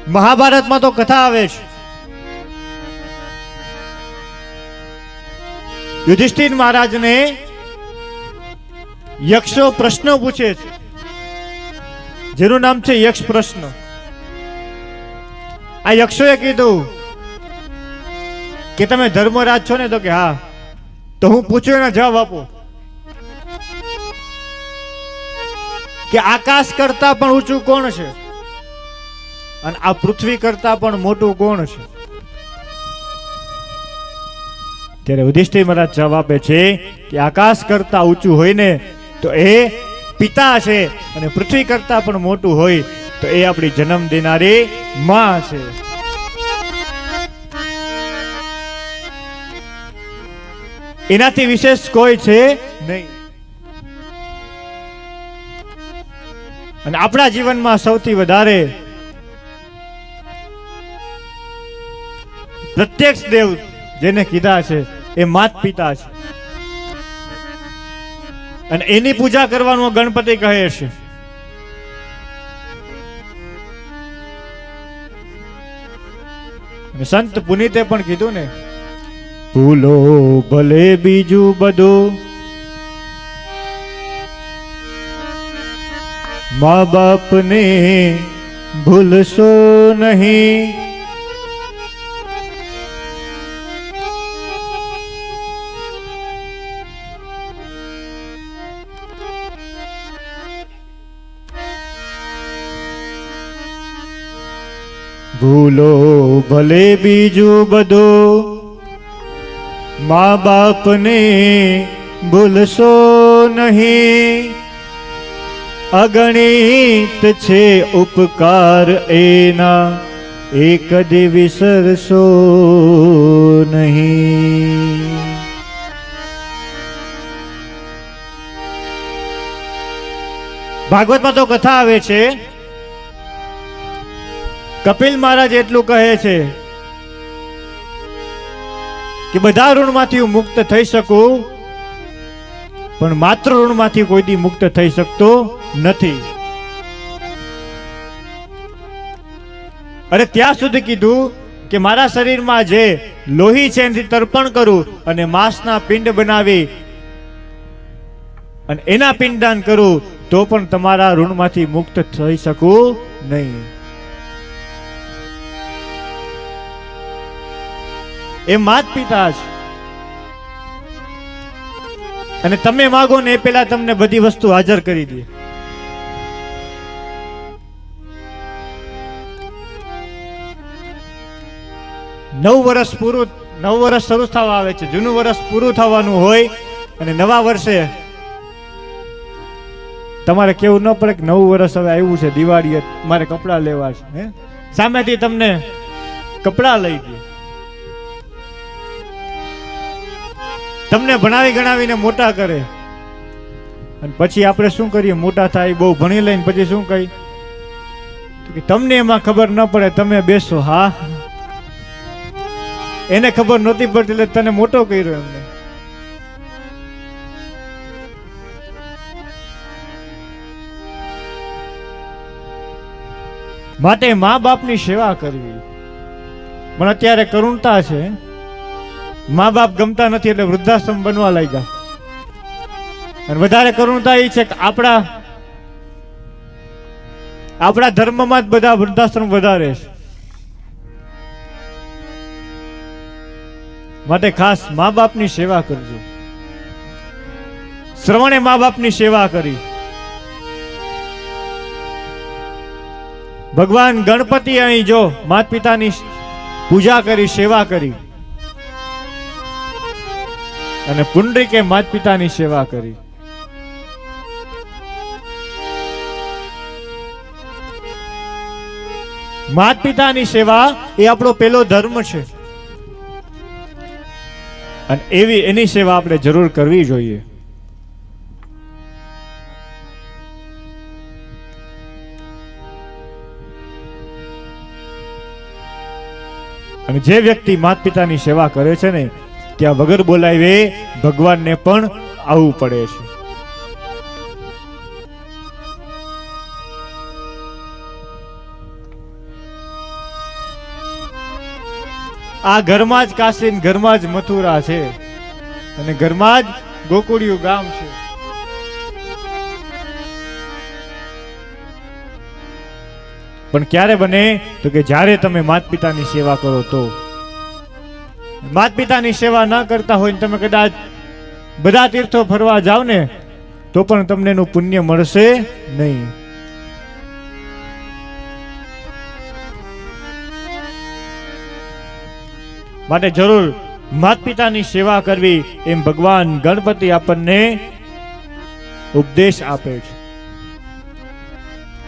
મહાભારતમાં તો કથા આવે છે, યુધિષ્ઠિર મહારાજને યક્ષો પ્રશ્ન પૂછે છે, જેનું નામ છે યક્ષ પ્રશ્ન. આ યક્ષોએ કીધું કે તમે ધર્મરાજ છો ને? તો કે હા. તો હું પૂછ્યું એના જવાબ આપો કે આકાશ કરતા પણ ઊંચું કોણ છે અને આ પૃથ્વી કરતા પણ મોટું કોણ છે? ત્યારે યુધિષ્ઠિર મહારાજ જવાબ આપે છે કે આકાશ કરતા ઊંચું હોય ને તો એ પિતા છે, અને પૃથ્વી કરતા પણ મોટું હોય તો એ આપણી જન્મ દેનારી માં છે. એનાથી વિશેષ કોઈ છે નહીં. અને આપણા જીવનમાં સૌથી વધારે પ્રત્યક્ષ દેવ જેને કીધા છે એ માત પિતા છે, અને એની પૂજા કરવાનું ગણપતિ કહે છે. સંત પુનિતે પણ કીધું ને, ભૂલો ભલે બીજું બધું, મા બાપને ભૂલશો નહીં. ભૂલો ભલે બીજું બધું, મા બાપને ભૂલશો નહીં. અગણિત છે ઉપકાર એના, એ કદી વિસરશો નહીં. ભાગવતમાં તો કથા આવે છે, કપિલ મહારાજ એટલું કહે છે કે બધા ઋણમાંથી હું મુક્ત થઈ શકું, પણ માત્ર ઋણમાંથી કોઈ દી મુક્ત થઈ શકતો નથી. અરે ત્યાં સુધી કીધું કે મારા શરીરમાં જે લોહી છે એનાથી તર્પણ કરું અને માંસના પિંડ બનાવી અને એના પિંડદાન કરું તો પણ તમારા ઋણમાંથી મુક્ત થઈ શકું નહીં. એ માત પિતા છે, અને તમે માગો ને એ પેલા તમને બધી વસ્તુ હાજર કરી દે. નવ વર્ષ શરૂ થવા આવે છે, જૂનું વર્ષ પૂરું થવાનું હોય, અને નવા વર્ષે તમારે કેવું ન પડે કે નવું વર્ષ હવે આવ્યું છે, દિવાળી મારે કપડા લેવા છે, હે સામેથી તમને કપડા લઈ દે. તમને ભણાવી ગણાવીને મોટા કરે, અને પછી આપણે શું કરીએ? મોટા થાય, બહુ ભણી લઈને પછી શું કહી? તમને એમાં ખબર ન પડે, તમે બેસો. હા, એને ખબર નહોતી પડતી એટલે તને મોટો કર્યો એમને. માટે મા બાપની સેવા કરવી. પણ અત્યારે કરુણતા છે, મા બાપ ગમતા નથી એટલે વૃદ્ધાશ્રમ બનવા લાગ્યા. અને વધારે કરુણતા એ છે કે આપણા ધર્મમાં જ બધા વૃદ્ધાશ્રમ વધારે છે. માટે ખાસ મા બાપની સેવા કરજો. શ્રવણે મા બાપની સેવા કરી. ભગવાન ગણપતિ અહીં જો માતા પિતાની પૂજા કરી, સેવા કરી, અને પુંડરીકે માતા પિતાની સેવા કરી. માતા પિતાની સેવા એ આપણો પહેલો ધર્મ છે, અને એની સેવા આપણે જરૂર કરવી જોઈએ. અને જે વ્યક્તિ માતા પિતાની સેવા કરે છે ને, ત્યાં વગર બોલાવે ભગવાનને પણ આવવું પડે છે. આ ઘરમાં જ કાશી ને ઘરમાં જ મથુરા છે અને ઘરમાં જ ગોકુળિયું ગામ છે. પણ ક્યારે બને તો કે જ્યારે તમે માતા પિતાની સેવા કરો તો. માતા પિતાની સેવા ન કરતા હોય તમે કદાચ બધા તીર્થો ફરવા જાવ ને તો પણ તમને એનું પુણ્ય મળશે નહીં. માટે જરૂર માતા પિતાની સેવા કરવી એમ ભગવાન ગણપતિ આપણને ઉપદેશ આપે છે.